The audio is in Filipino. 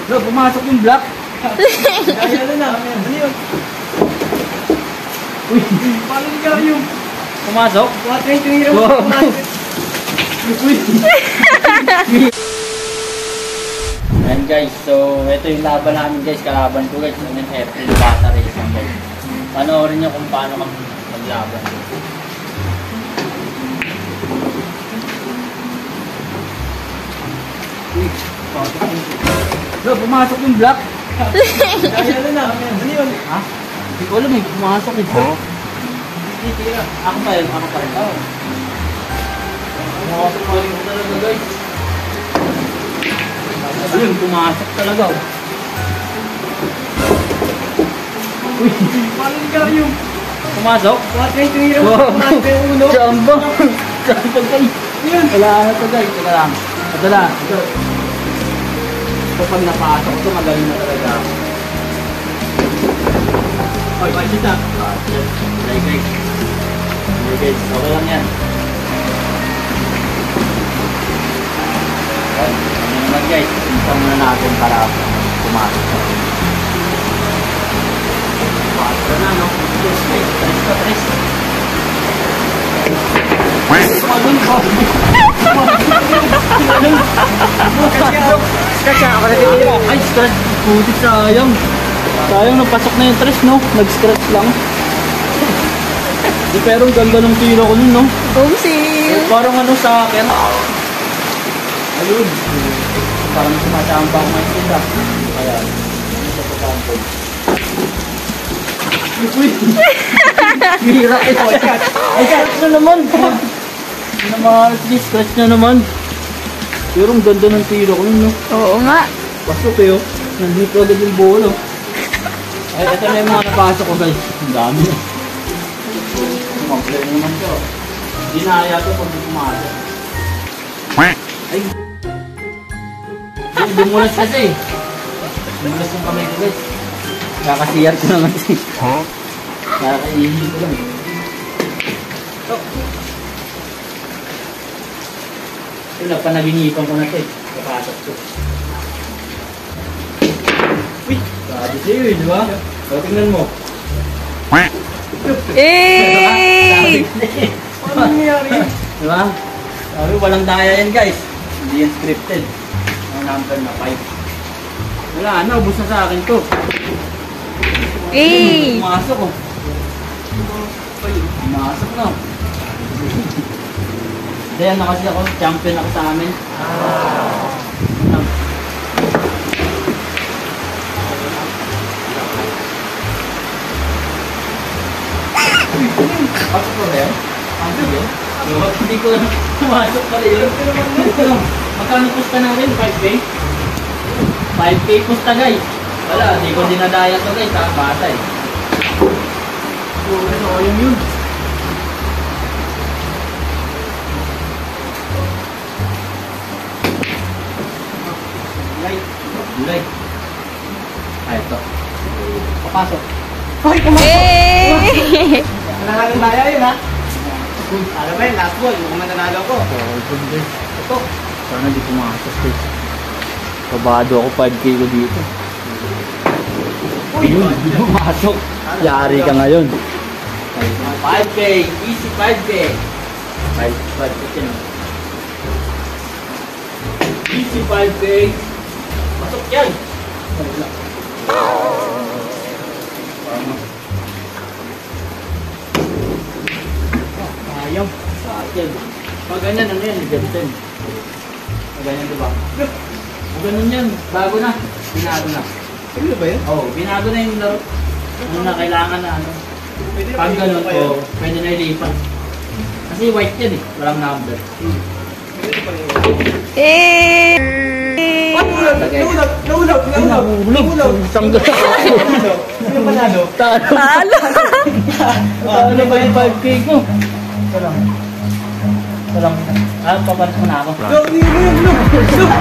Lo, pumasok yung black. Kaya na. Ano yun? Uy, Paano ni kaya yung pumasok? 420 hero? Uy. Ayan guys, so ito yung laban namin guys, kalaban ko guys, yung April Bata Racing guys. Panoorin nyo kung paano maglaban. Uy, lo, pumasok yung black. Kaya na. Ano yun? Ha? Hindi ko alam eh, pumasok eh. Hindi, tira. Ako pa rin, ako pa rin. Pumasok pa rin ko talaga guys. Ayun, pumasok talaga. Uy, Paano ni kaya yung pumasok? 420 hero? Wow, Pumasok yung ulo? jamba. Jamba guys. Yun. Wala na to guys, teka lang. Ito na, ito. So pag napasok ito, magaling na talaga. Oy, shit na. Try guys. Okay guys, okay lang yan. Okay, ano naman guys, inform muna natin para pumasok. Pumasok na, no? Yes, guys, tres. Kaya ako natitira. Ay, scratch. Puti, sayang. Sayang, napasok na yung tres, no? Nag-scratch lang. Di, pero ang ganda ng tira ko nun, no? Boomsie! Parang ano sa akin. Ayun. Parang sumasamba ako ngayon sila. Kaya, hindi sa pagkampo. Uy! Hira ito. Ay, scratch na naman. Hindi na mga scratch na naman. Pero ang ganda ng tira ko nun, no? Oo nga. Pasok eh, oh. Nandito agad yung bolo. Ay, ito na yung mga napasok ko, guys. Ang dami. Mag-play naman ito. Hindi na kaya ito pag pumasok. Ay! Dumulas kasi. Dumulas yung kamay ko, guys. Kakasiyar ko naman kasi. Kakaihin ko lang. Oh. Wala, panaginipan ko na ito eh. Kapasok ko. Uy! Sabi sa'yo eh, di ba? O, tingnan mo. Eh! Paano nangyari? Di ba? Sabi, walang daya yan guys. Hindi yan scripted. Ang number na 5. Wala na, ubus na sa akin to. Eh! Pumasok oh. Pumasok na. Dahil na kasi ako, champion ako sa amin. Pasok ko ba yan? Hindi ko lang pumasok pala yun. Magkano pusta natin? 5K? 5K pusta guys. Wala, hindi ko dinadaya to guys. Bata eh. Ano yun? Gulay. Ay, ito. Papasok. Ay, pumasok! Eh! Nanalo tayo yun, ha? Alam ba yun, last ball, yung mananalo ko. Ito. Sana di pumasok guys. Kabado ako 5K ko dito. Uy! Yun, di pumasok. Yari ka ngayon. 5K. Easy 5K. 5K yan. Easy 5K. Pasok yan. Ayaw. Sayang. Pag ganyan, ano yan? Ganyan. Pag ganyan, diba? Pag ganun yan, bago na. Binago na. Ano ba yan? Oo, binago na yung laro. Ano na, kailangan na ano. Pwede na Pag ba ganun, yun? pwede na ilipat. Kasi white yan eh, walang number. Pwede pa rin. Eh! Nahulog. Isang gano'n. Sino panalo? Talo. Talo! Talo ba yung 5K ko? Ito lang. Ito lang. Ah, papalit mo na ako. Look, look!